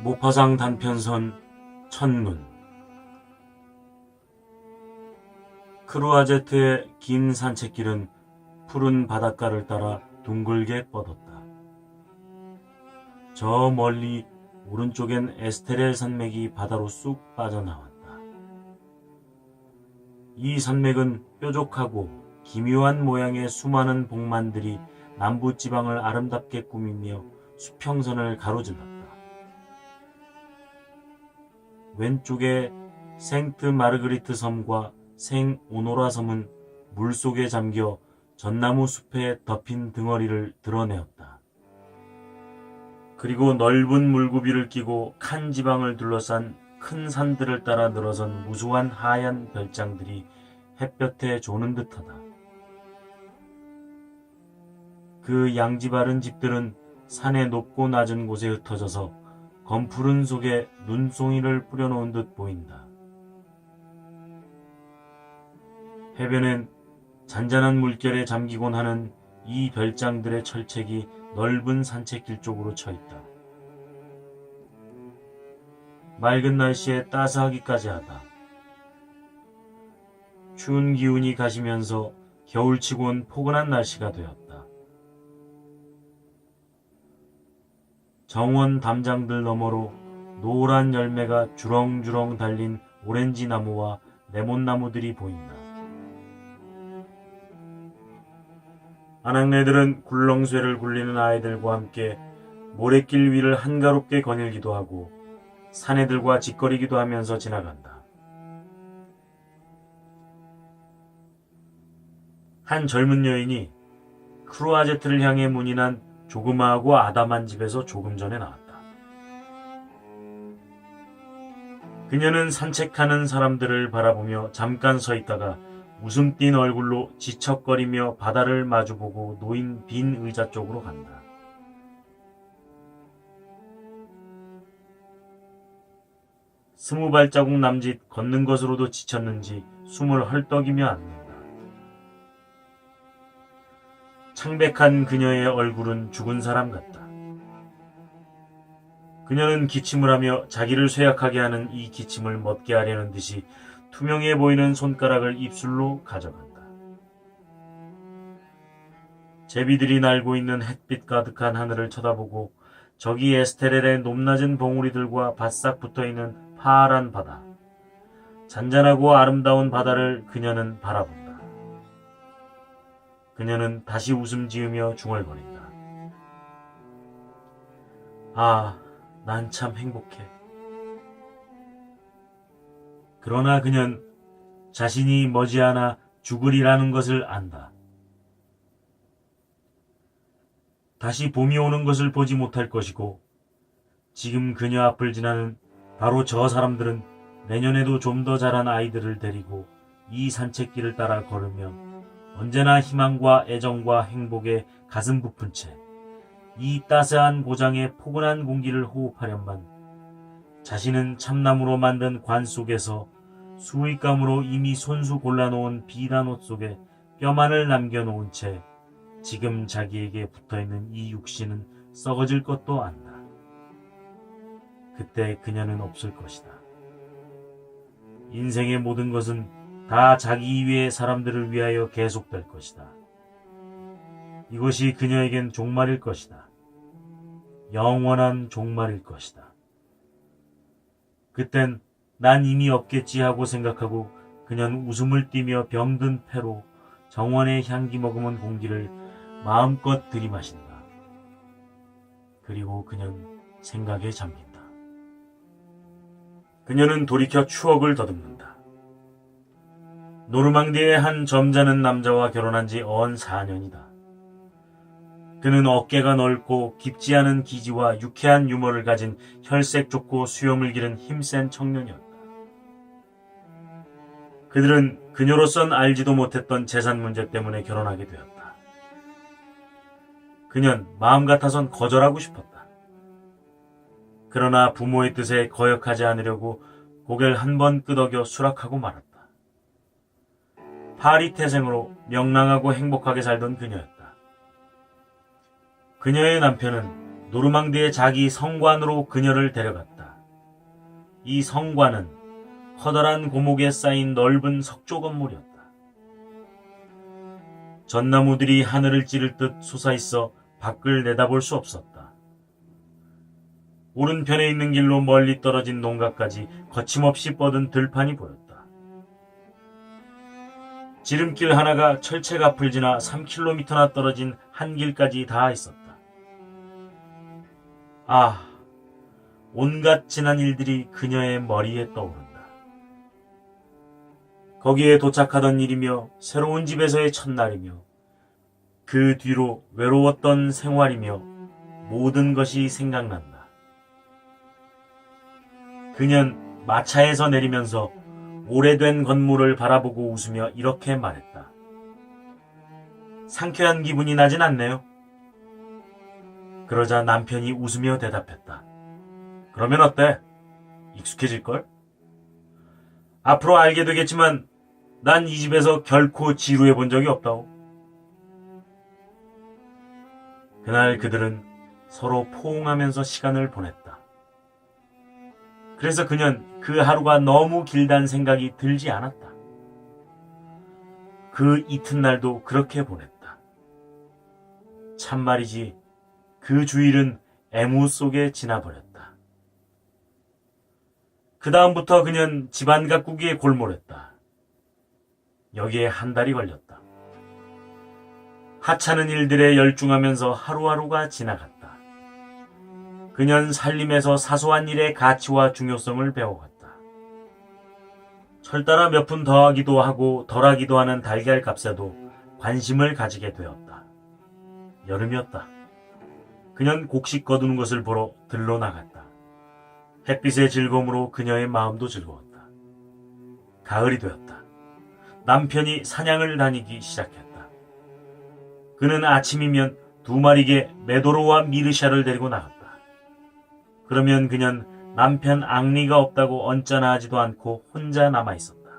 모파상 단편선 첫눈. 크루아제트의 긴 산책길은 푸른 바닷가를 따라 둥글게 뻗었다. 저 멀리 오른쪽엔 에스테렐 산맥이 바다로 쑥 빠져나왔다. 이 산맥은 뾰족하고 기묘한 모양의 수많은 봉만들이 남부지방을 아름답게 꾸미며 수평선을 가로질렀다. 왼쪽에 생트 마르그리트 섬과 생 오노라 섬은 물속에 잠겨 전나무 숲에 덮인 덩어리를 드러내었다. 그리고 넓은 물구비를 끼고 칸 지방을 둘러싼 큰 산들을 따라 늘어선 무수한 하얀 별장들이 햇볕에 조는 듯하다. 그 양지 바른 집들은 산의 높고 낮은 곳에 흩어져서 검푸른 속에 눈송이를 뿌려놓은 듯 보인다. 해변엔 잔잔한 물결에 잠기곤 하는 이 별장들의 철책이 넓은 산책길 쪽으로 쳐있다. 맑은 날씨에 따스하기까지 하다. 추운 기운이 가시면서 겨울치곤 포근한 날씨가 되었다. 정원 담장들 너머로 노란 열매가 주렁주렁 달린 오렌지 나무와 레몬나무들이 보인다. 아낙네들은 굴렁쇠를 굴리는 아이들과 함께 모래길 위를 한가롭게 거닐기도 하고 사내들과 짓거리기도 하면서 지나간다. 한 젊은 여인이 크루아제트를 향해 문이 난 조그마하고 아담한 집에서 조금 전에 나왔다. 그녀는 산책하는 사람들을 바라보며 잠깐 서 있다가 웃음 띤 얼굴로 지척거리며 바다를 마주보고 놓인 빈 의자 쪽으로 간다. 스무 발자국 남짓 걷는 것으로도 지쳤는지 숨을 헐떡이며 앉는다. 창백한 그녀의 얼굴은 죽은 사람 같다. 그녀는 기침을 하며 자기를 쇠약하게 하는 이 기침을 멎게 하려는 듯이 투명해 보이는 손가락을 입술로 가져간다. 제비들이 날고 있는 햇빛 가득한 하늘을 쳐다보고 저기 에스테렐의 높낮은 봉우리들과 바싹 붙어있는 파란 바다, 잔잔하고 아름다운 바다를 그녀는 바라본다. 그녀는 다시 웃음 지으며 중얼거린다. 아, 난 참 행복해. 그러나 그녀는 자신이 머지않아 죽으리라는 것을 안다. 다시 봄이 오는 것을 보지 못할 것이고 지금 그녀 앞을 지나는 바로 저 사람들은 내년에도 좀 더 자란 아이들을 데리고 이 산책길을 따라 걸으며 언제나 희망과 애정과 행복에 가슴 부푼 채 이 따스한 고장의 포근한 공기를 호흡하련만 자신은 참나무로 만든 관 속에서 수의감으로 이미 손수 골라놓은 비단 옷 속에 뼈만을 남겨놓은 채 지금 자기에게 붙어있는 이 육신은 썩어질 것도 안다. 그때 그녀는 없을 것이다. 인생의 모든 것은 다 자기 이외의 사람들을 위하여 계속될 것이다. 이것이 그녀에겐 종말일 것이다. 영원한 종말일 것이다. 그땐 난 이미 없겠지 하고 생각하고 그녀는 웃음을 띠며 병든 폐로 정원의 향기 머금은 공기를 마음껏 들이마신다. 그리고 그녀는 생각에 잠긴다. 그녀는 돌이켜 추억을 더듬는다. 노르망디의 한 점잖은 남자와 결혼한 지 언 4년이다. 그는 어깨가 넓고 깊지 않은 기지와 유쾌한 유머를 가진 혈색 좋고 수염을 기른 힘센 청년이었다. 그들은 그녀로선 알지도 못했던 재산 문제 때문에 결혼하게 되었다. 그녀는 마음 같아선 거절하고 싶었다. 그러나 부모의 뜻에 거역하지 않으려고 고개를 한 번 끄덕여 수락하고 말았다. 파리 태생으로 명랑하고 행복하게 살던 그녀였다. 그녀의 남편은 노르망디의 자기 성관으로 그녀를 데려갔다. 이 성관은 커다란 고목에 쌓인 넓은 석조 건물이었다. 전나무들이 하늘을 찌를 듯 솟아있어 밖을 내다볼 수 없었다. 오른편에 있는 길로 멀리 떨어진 농가까지 거침없이 뻗은 들판이 보였다. 지름길 하나가 철책 앞을 지나 3km나 떨어진 한 길까지 닿아 있었다. 아, 온갖 지난 일들이 그녀의 머리에 떠오른다. 거기에 도착하던 일이며 새로운 집에서의 첫날이며 그 뒤로 외로웠던 생활이며 모든 것이 생각난다. 그년 마차에서 내리면서 오래된 건물을 바라보고 웃으며 이렇게 말했다. 상쾌한 기분이 나진 않네요. 그러자 남편이 웃으며 대답했다. 그러면 어때? 익숙해질걸? 앞으로 알게 되겠지만 난 이 집에서 결코 지루해 본 적이 없다오. 그날 그들은 서로 포옹하면서 시간을 보냈다. 그래서 그년 그 하루가 너무 길다는 생각이 들지 않았다. 그 이튿날도 그렇게 보냈다. 참말이지 그 주일은 애무 속에 지나버렸다. 그 다음부터 그년 집안 가꾸기에 골몰했다. 여기에 한 달이 걸렸다. 하찮은 일들에 열중하면서 하루하루가 지나갔다. 그년 살림에서 사소한 일의 가치와 중요성을 배워갔다. 철따라 몇 푼 더하기도 하고 덜하기도 하는 달걀 값에도 관심을 가지게 되었다. 여름이었다. 그년 곡식 거두는 것을 보러 들러 나갔다. 햇빛의 즐거움으로 그녀의 마음도 즐거웠다. 가을이 되었다. 남편이 사냥을 다니기 시작했다. 그는 아침이면 2마리의 메도로와 미르샤를 데리고 나갔다. 그러면 그년 남편 앙리가 없다고 언짢아 하지도 않고 혼자 남아있었다.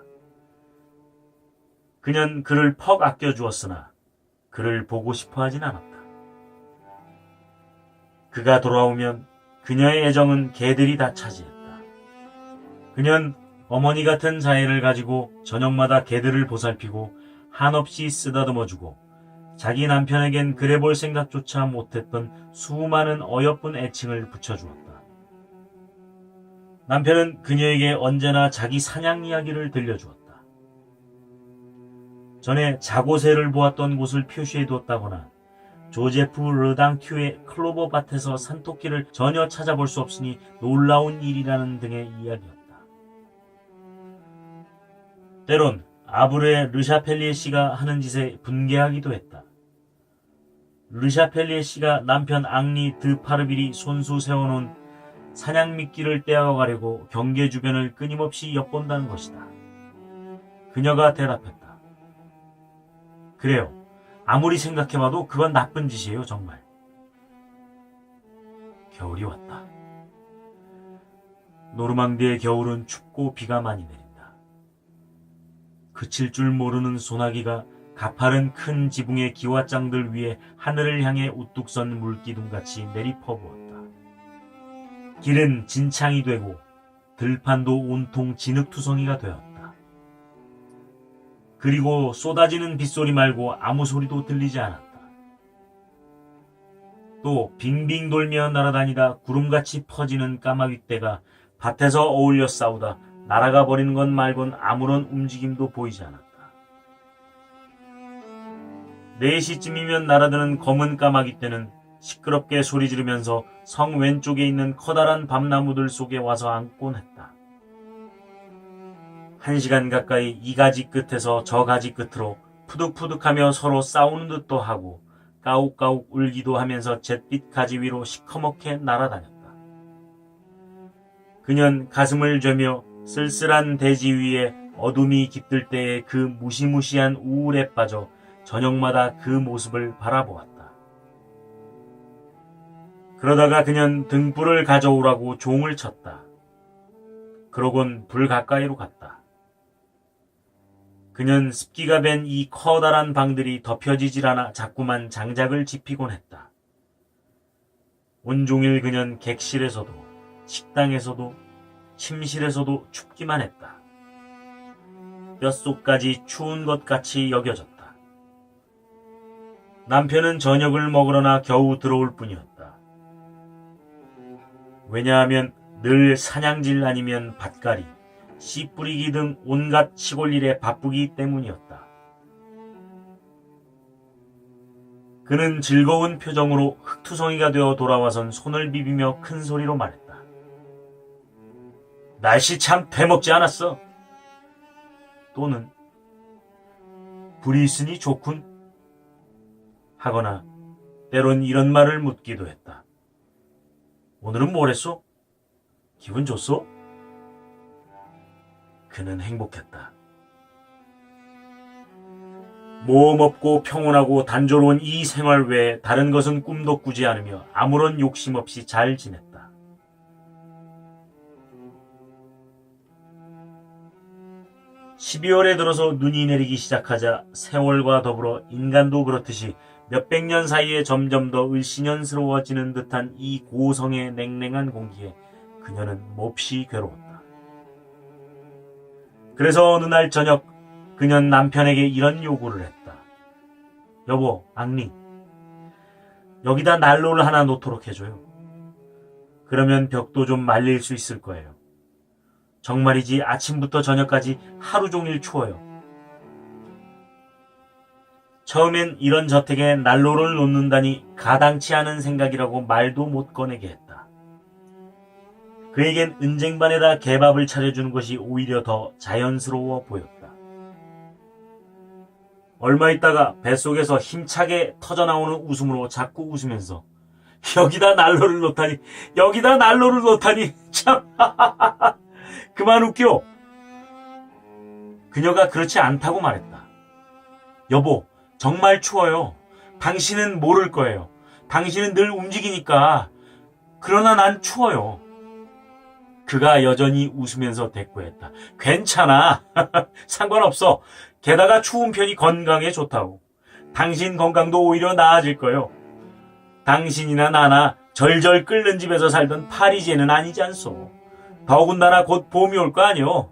그년 그를 퍽 아껴주었으나 그를 보고 싶어 하진 않았다. 그가 돌아오면 그녀의 애정은 개들이 다 차지했다. 그년 어머니 같은 자애를 가지고 저녁마다 개들을 보살피고 한없이 쓰다듬어주고 자기 남편에겐 그래 볼 생각조차 못했던 수많은 어여쁜 애칭을 붙여주었다. 남편은 그녀에게 언제나 자기 사냥 이야기를 들려주었다. 전에 자고새를 보았던 곳을 표시해두었다거나 조제프 르당튜의 클로버 밭에서 산토끼를 전혀 찾아볼 수 없으니 놀라운 일이라는 등의 이야기였다. 때론 아브레 르샤펠리에 씨가 하는 짓에 분개하기도 했다. 르샤펠리에 씨가 남편 앙리 드 파르빌이 손수 세워놓은 사냥 미끼를 떼어가려고 경계 주변을 끊임없이 엿본다는 것이다. 그녀가 대답했다. 그래요. 아무리 생각해봐도 그건 나쁜 짓이에요, 정말. 겨울이 왔다. 노르망디의 겨울은 춥고 비가 많이 내린다. 그칠 줄 모르는 소나기가 가파른 큰 지붕의 기와장들 위에 하늘을 향해 우뚝 선 물기둥같이 내리퍼부었다. 길은 진창이 되고 들판도 온통 진흙투성이가 되었다. 그리고 쏟아지는 빗소리 말고 아무 소리도 들리지 않았다. 또 빙빙 돌며 날아다니다 구름같이 퍼지는 까마귀떼가 밭에서 어울려 싸우다 날아가 버리는 것 말곤 아무런 움직임도 보이지 않았다. 4시쯤이면 날아드는 검은 까마귀떼는 시끄럽게 소리 지르면서 성 왼쪽에 있는 커다란 밤나무들 속에 와서 앉곤 했다. 1시간 가까이 이 가지 끝에서 저 가지 끝으로 푸득푸득하며 서로 싸우는 듯도 하고 까욱까욱 울기도 하면서 잿빛 가지 위로 시커멓게 날아다녔다. 그년 가슴을 죄며 쓸쓸한 대지 위에 어둠이 깃들 때의 그 무시무시한 우울에 빠져 저녁마다 그 모습을 바라보았다. 그러다가 그년 등불을 가져오라고 종을 쳤다. 그러곤 불 가까이로 갔다. 그년 습기가 밴 이 커다란 방들이 덮여지질 않아 자꾸만 장작을 지피곤 했다. 온종일 그년 객실에서도 식당에서도 침실에서도 춥기만 했다. 뼛속까지 추운 것 같이 여겨졌다. 남편은 저녁을 먹으러나 겨우 들어올 뿐이었다. 왜냐하면 늘 사냥질 아니면 밭갈이, 씨 뿌리기 등 온갖 시골 일에 바쁘기 때문이었다. 그는 즐거운 표정으로 흙투성이가 되어 돌아와선 손을 비비며 큰 소리로 말했다. 날씨 참 되먹지 않았어. 또는 불이 있으니 좋군 하거나 때론 이런 말을 묻기도 했다. 오늘은 뭘 했소? 기분 좋소? 그는 행복했다. 모험 없고 평온하고 단조로운 이 생활 외에 다른 것은 꿈도 꾸지 않으며 아무런 욕심 없이 잘 지냈다. 12월에 들어서 눈이 내리기 시작하자 세월과 더불어 인간도 그렇듯이 몇백 년 사이에 점점 더 을씨년스러워지는 듯한 이 고성의 냉랭한 공기에 그녀는 몹시 괴로웠다. 그래서 어느 날 저녁 그녀는 남편에게 이런 요구를 했다. 여보, 앙리, 여기다 난로를 하나 놓도록 해줘요. 그러면 벽도 좀 말릴 수 있을 거예요. 정말이지 아침부터 저녁까지 하루 종일 추워요. 처음엔 이런 저택에 난로를 놓는다니 가당치 않은 생각이라고 말도 못 꺼내게 했다. 그에겐 은쟁반에다 개밥을 차려주는 것이 오히려 더 자연스러워 보였다. 얼마 있다가 뱃속에서 힘차게 터져나오는 웃음으로 자꾸 웃으면서 여기다 난로를 놓다니 참 그만 웃겨. 그녀가 그렇지 않다고 말했다. 여보, 정말 추워요. 당신은 모를 거예요. 당신은 늘 움직이니까. 그러나 난 추워요. 그가 여전히 웃으면서 대꾸했다. 괜찮아. 상관없어. 게다가 추운 편이 건강에 좋다고. 당신 건강도 오히려 나아질 거요. 당신이나 나나 절절 끓는 집에서 살던 파리제는 아니지 않소. 더군다나 곧 봄이 올 거 아니오.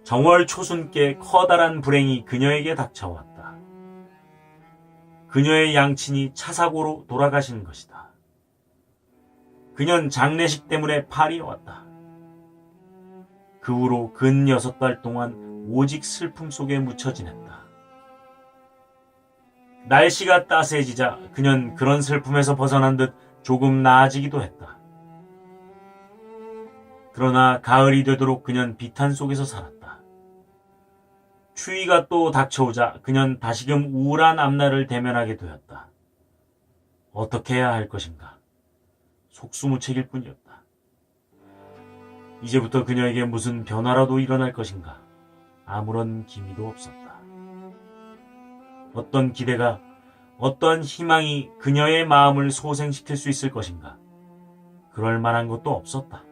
정월 초순께 커다란 불행이 그녀에게 닥쳐왔다. 그녀의 양친이 차사고로 돌아가신 것이다. 그녀는 장례식 때문에 파리에 왔다. 그 후로 근 6달 동안 오직 슬픔 속에 묻혀 지냈다. 날씨가 따스해지자 그녀는 그런 슬픔에서 벗어난 듯 조금 나아지기도 했다. 그러나 가을이 되도록 그녀는 비탄 속에서 살았다. 추위가 또 닥쳐오자 그녀는 다시금 우울한 앞날을 대면하게 되었다. 어떻게 해야 할 것인가? 속수무책일 뿐이었다. 이제부터 그녀에게 무슨 변화라도 일어날 것인가? 아무런 기미도 없었다. 어떤 기대가, 어떤 희망이 그녀의 마음을 소생시킬 수 있을 것인가? 그럴 만한 것도 없었다.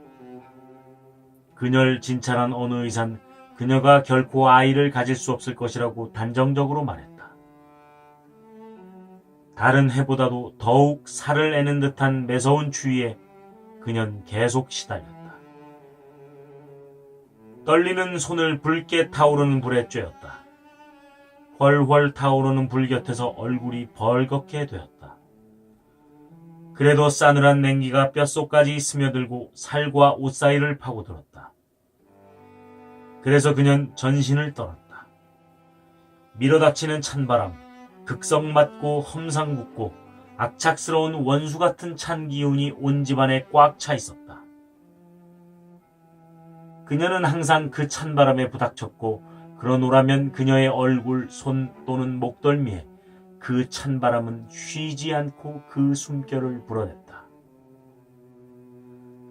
그녀를 진찰한 어느 의사는 그녀가 결코 아이를 가질 수 없을 것이라고 단정적으로 말했다. 다른 해보다도 더욱 살을 애는 듯한 매서운 추위에 그녀는 계속 시달렸다. 떨리는 손을 붉게 타오르는 불에 쬐었다. 훨훨 타오르는 불 곁에서 얼굴이 벌겋게 되었다. 그래도 싸늘한 냉기가 뼛속까지 스며들고 살과 옷 사이를 파고들었다. 그래서 그녀는 전신을 떨었다. 밀어닥치는 찬바람, 극성 맞고 험상궂고 악착스러운 원수 같은 찬 기운이 온 집안에 꽉 차 있었다. 그녀는 항상 그 찬바람에 부닥쳤고 그러노라면 그녀의 얼굴, 손 또는 목덜미에 그 찬바람은 쉬지 않고 그 숨결을 불어냈다.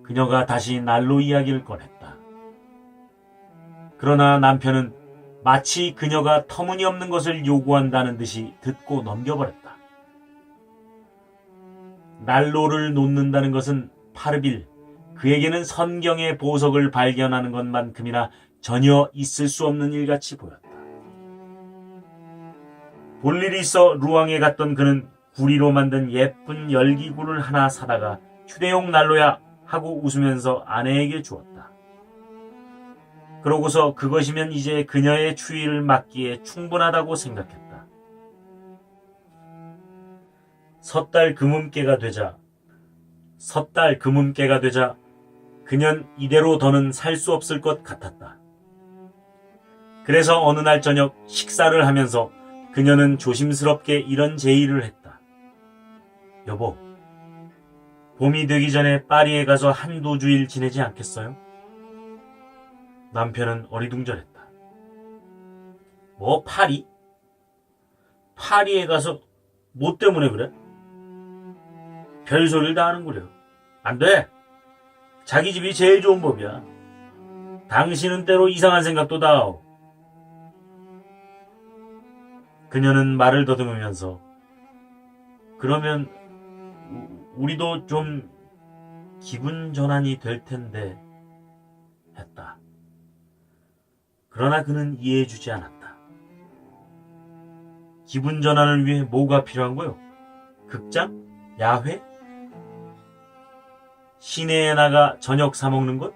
그녀가 다시 난로 이야기를 꺼냈다. 그러나 남편은 마치 그녀가 터무니없는 것을 요구한다는 듯이 듣고 넘겨버렸다. 난로를 놓는다는 것은 파르빌, 그에게는 성경의 보석을 발견하는 것만큼이나 전혀 있을 수 없는 일같이 보였다. 볼 일이 있어 루앙에 갔던 그는 구리로 만든 예쁜 열기구를 하나 사다가 휴대용 난로야 하고 웃으면서 아내에게 주었다. 그러고서 그것이면 이제 그녀의 추위를 막기에 충분하다고 생각했다. 섣달 금음께가 되자 그년 이대로 더는 살 수 없을 것 같았다. 그래서 어느 날 저녁 식사를 하면서 그녀는 조심스럽게 이런 제의를 했다. 여보, 봄이 되기 전에 파리에 가서 한두 주일 지내지 않겠어요? 남편은 어리둥절했다. 뭐 파리? 파리에 가서 뭐 때문에 그래? 별소리를 다 하는구려. 안 돼. 자기 집이 제일 좋은 법이야. 당신은 때로 이상한 생각도 다 하오. 그녀는 말을 더듬으면서 그러면 우리도 좀 기분 전환이 될 텐데 했다. 그러나 그는 이해해주지 않았다. 기분 전환을 위해 뭐가 필요한 거요? 극장? 야회? 시내에 나가 저녁 사 먹는 것?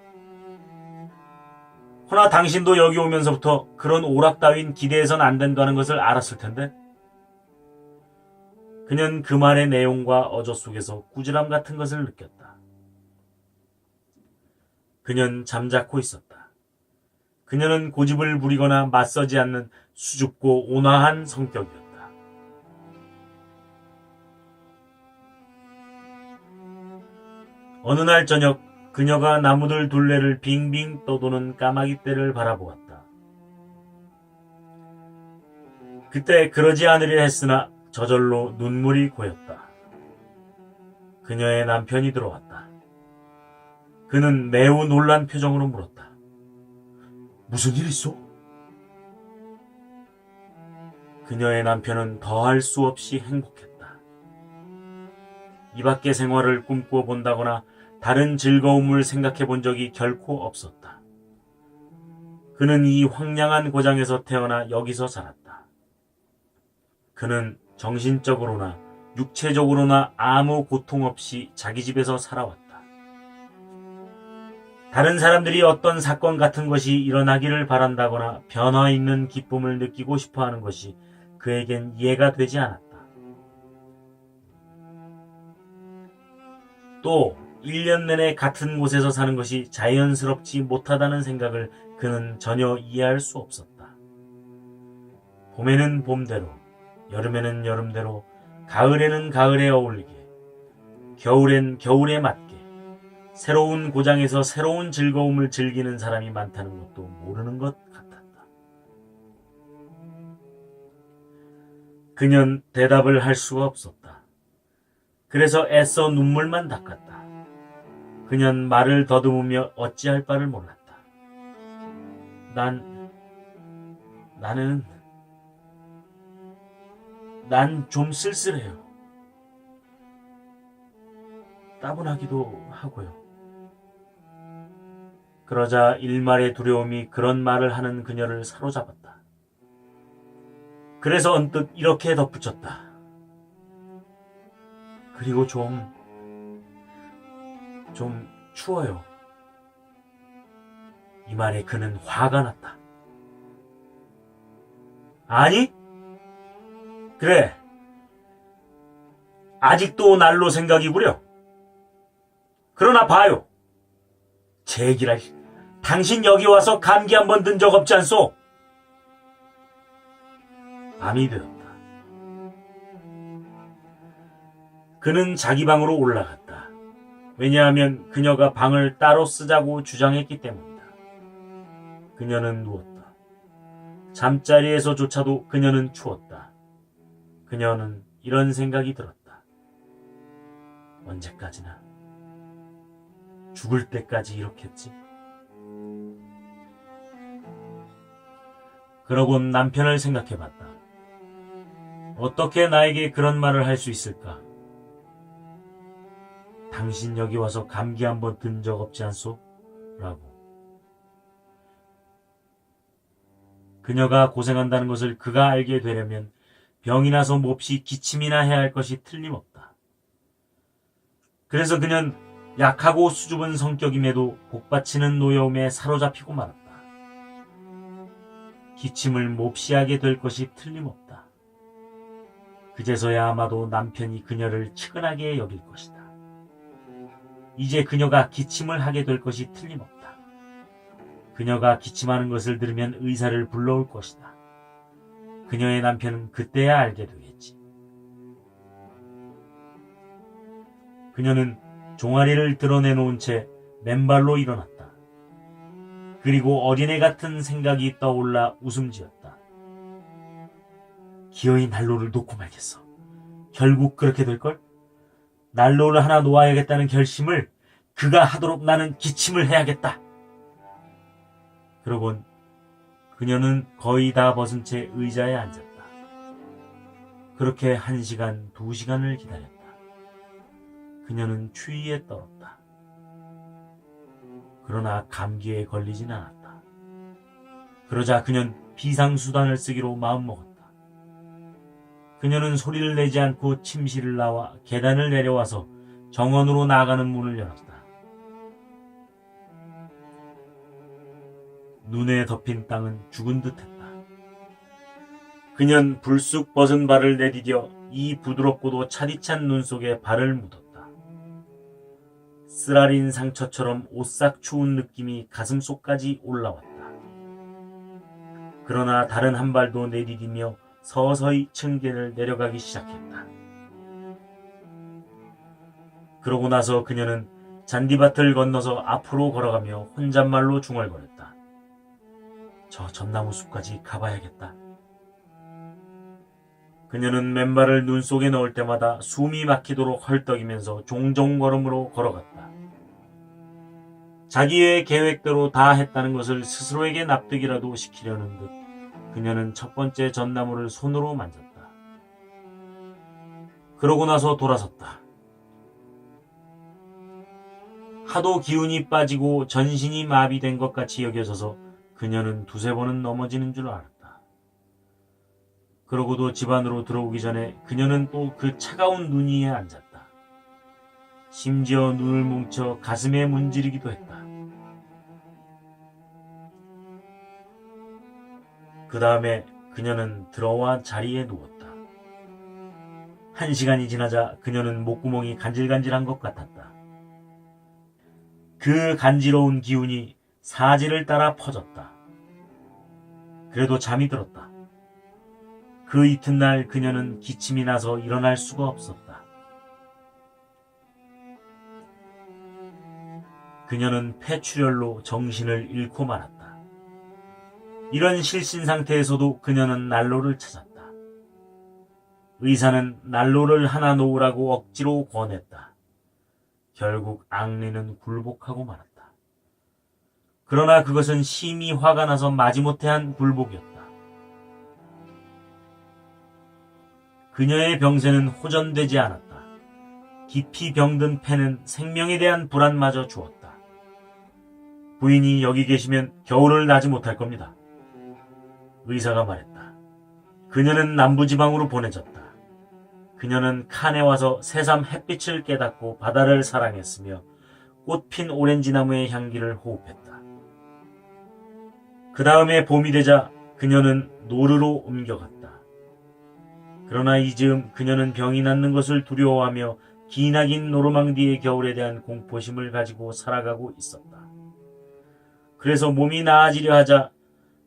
허나 당신도 여기 오면서부터 그런 오락 따윈 기대해선 안 된다는 것을 알았을 텐데. 그는 그 말의 내용과 어조 속에서 꾸지람 같은 것을 느꼈다. 그는 잠자코 있었다. 그녀는 고집을 부리거나 맞서지 않는 수줍고 온화한 성격이었다. 어느 날 저녁 그녀가 나무들 둘레를 빙빙 떠도는 까마귀 떼를 바라보았다. 그때 그러지 않으려 했으나 저절로 눈물이 고였다. 그녀의 남편이 들어왔다. 그는 매우 놀란 표정으로 물었다. 무슨 일 있어? 그녀의 남편은 더할 수 없이 행복했다. 이 밖의 생활을 꿈꾸어 본다거나 다른 즐거움을 생각해 본 적이 결코 없었다. 그는 이 황량한 고장에서 태어나 여기서 자랐다. 그는 정신적으로나 육체적으로나 아무 고통 없이 자기 집에서 살아왔다. 다른 사람들이 어떤 사건 같은 것이 일어나기를 바란다거나 변화 있는 기쁨을 느끼고 싶어하는 것이 그에겐 이해가 되지 않았다. 또 1년 내내 같은 곳에서 사는 것이 자연스럽지 못하다는 생각을 그는 전혀 이해할 수 없었다. 봄에는 봄대로, 여름에는 여름대로, 가을에는 가을에 어울리게, 겨울엔 겨울에 맞게, 새로운 고장에서 새로운 즐거움을 즐기는 사람이 많다는 것도 모르는 것 같았다. 그는 대답을 할 수가 없었다. 그래서 애써 눈물만 닦았다. 그는 말을 더듬으며 어찌할 바를 몰랐다. 난 좀 쓸쓸해요. 따분하기도 하고요. 그러자 일말의 두려움이 그런 말을 하는 그녀를 사로잡았다. 그래서 언뜻 이렇게 덧붙였다. 그리고 좀 추워요. 이 말에 그는 화가 났다. 아니? 그래. 아직도 날로 생각이구려. 그러나 봐요. 제기랄, 당신 여기 와서 감기 한 번 든 적 없지 않소? 밤이 되었다. 그는 자기 방으로 올라갔다. 왜냐하면 그녀가 방을 따로 쓰자고 주장했기 때문이다. 그녀는 누웠다. 잠자리에서조차도 그녀는 추웠다. 그녀는 이런 생각이 들었다. 언제까지나 죽을 때까지 이렇겠지. 그러곤 남편을 생각해봤다. 어떻게 나에게 그런 말을 할 수 있을까? 당신 여기 와서 감기 한 번 든 적 없지 않소? 라고. 그녀가 고생한다는 것을 그가 알게 되려면 병이 나서 몹시 기침이나 해야 할 것이 틀림없다. 그래서 그는 약하고 수줍은 성격임에도 복받치는 노여움에 사로잡히고 말았다. 기침을 몹시 하게 될 것이 틀림없다. 그제서야 아마도 남편이 그녀를 측은하게 여길 것이다. 이제 그녀가 기침을 하게 될 것이 틀림없다. 그녀가 기침하는 것을 들으면 의사를 불러올 것이다. 그녀의 남편은 그때야 알게 되겠지. 그녀는 종아리를 드러내놓은 채 맨발로 일어났다. 그리고 어린애 같은 생각이 떠올라 웃음지었다. 기어이 난로를 놓고 말겠어. 결국 그렇게 될걸? 난로를 하나 놓아야겠다는 결심을 그가 하도록 나는 기침을 해야겠다. 그러곤 그녀는 거의 다 벗은 채 의자에 앉았다. 그렇게 1시간, 2시간을 기다렸다. 그녀는 추위에 떨었다. 그러나 감기에 걸리진 않았다. 그러자 그녀는 비상수단을 쓰기로 마음먹었다. 그녀는 소리를 내지 않고 침실을 나와 계단을 내려와서 정원으로 나가는 문을 열었다. 눈에 덮인 땅은 죽은 듯했다. 그녀는 불쑥 벗은 발을 내디뎌 이 부드럽고도 차디찬 눈 속에 발을 묻었다. 쓰라린 상처처럼 오싹 추운 느낌이 가슴속까지 올라왔다. 그러나 다른 한 발도 내디디며 서서히 층계를 내려가기 시작했다. 그러고 나서 그녀는 잔디밭을 건너서 앞으로 걸어가며 혼잣말로 중얼거렸다. 저 전나무 숲까지 가봐야겠다. 그녀는 맨발을 눈 속에 넣을 때마다 숨이 막히도록 헐떡이면서 종종 걸음으로 걸어갔다. 자기의 계획대로 다 했다는 것을 스스로에게 납득이라도 시키려는 듯 그녀는 첫 번째 전나무를 손으로 만졌다. 그러고 나서 돌아섰다. 하도 기운이 빠지고 전신이 마비된 것 같이 여겨져서 그녀는 2-3번은 넘어지는 줄 알았다. 그러고도 집 안으로 들어오기 전에 그녀는 또 그 차가운 눈 위에 앉았다. 심지어 눈을 뭉쳐 가슴에 문지르기도 했다. 그 다음에 그녀는 들어와 자리에 누웠다. 1시간이 지나자 그녀는 목구멍이 간질간질한 것 같았다. 그 간지러운 기운이 사지를 따라 퍼졌다. 그래도 잠이 들었다. 그 이튿날 그녀는 기침이 나서 일어날 수가 없었다. 그녀는 폐출혈로 정신을 잃고 말았다. 이런 실신 상태에서도 그녀는 난로를 찾았다. 의사는 난로를 하나 놓으라고 억지로 권했다. 결국 앙리는 굴복하고 말았다. 그러나 그것은 심히 화가 나서 마지못해 한 굴복이었다. 그녀의 병세는 호전되지 않았다. 깊이 병든 폐는 생명에 대한 불안마저 주었다. 부인이 여기 계시면 겨울을 나지 못할 겁니다. 의사가 말했다. 그녀는 남부지방으로 보내졌다. 그녀는 칸에 와서 새삼 햇빛을 깨닫고 바다를 사랑했으며 꽃핀 오렌지 나무의 향기를 호흡했다. 그 다음에 봄이 되자 그녀는 노르로 옮겨갔다. 그러나 이 즈음 그녀는 병이 낫는 것을 두려워하며 기나긴 노르망디의 겨울에 대한 공포심을 가지고 살아가고 있었다. 그래서 몸이 나아지려 하자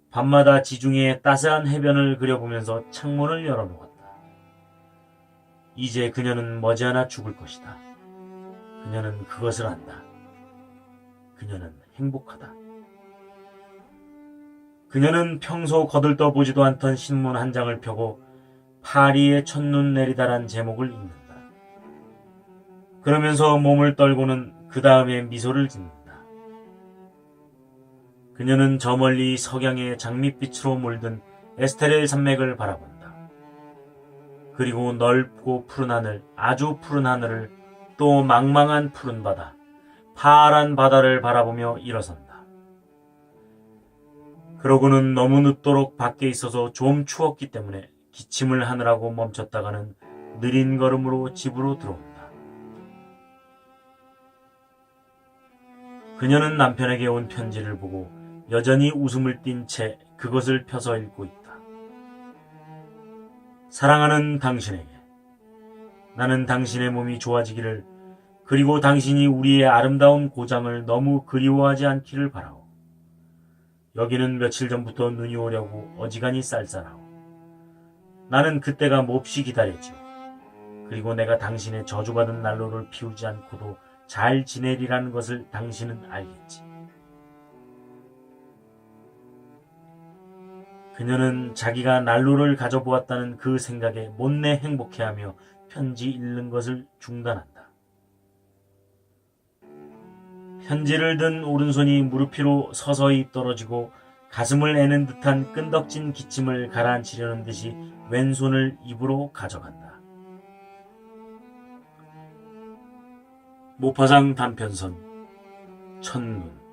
밤마다 지중해의 따스한 해변을 그려보면서 창문을 열어놓았다. 이제 그녀는 머지않아 죽을 것이다. 그녀는 그것을 안다. 그녀는 행복하다. 그녀는 평소 거들떠보지도 않던 신문 한 장을 펴고 파리의 첫눈 내리다란 제목을 읽는다. 그러면서 몸을 떨고는 그 다음에 미소를 짓는다. 그녀는 저 멀리 석양의 장밋빛으로 물든 에스테렐 산맥을 바라본다. 그리고 넓고 푸른 하늘, 아주 푸른 하늘을, 또 망망한 푸른 바다, 파란 바다를 바라보며 일어선다. 그러고는 너무 늦도록 밖에 있어서 좀 추웠기 때문에 기침을 하느라고 멈췄다가는 느린 걸음으로 집으로 들어온다. 그녀는 남편에게 온 편지를 보고 여전히 웃음을 띤 채 그것을 펴서 읽고 있다. 사랑하는 당신에게, 나는 당신의 몸이 좋아지기를, 그리고 당신이 우리의 아름다운 고장을 너무 그리워하지 않기를 바라오. 여기는 며칠 전부터 눈이 오려고 어지간히 쌀쌀하오. 나는 그때가 몹시 기다렸지요. 그리고 내가 당신의 저주받은 난로를 피우지 않고도 잘 지내리라는 것을 당신은 알겠지. 그녀는 자기가 난로를 가져보았다는 그 생각에 못내 행복해하며 편지 읽는 것을 중단한다. 편지를 든 오른손이 무릎 위로 서서히 떨어지고 가슴을 애는 듯한 끈덕진 기침을 가라앉히려는 듯이 왼손을 입으로 가져간다. 모파상 단편선 첫눈.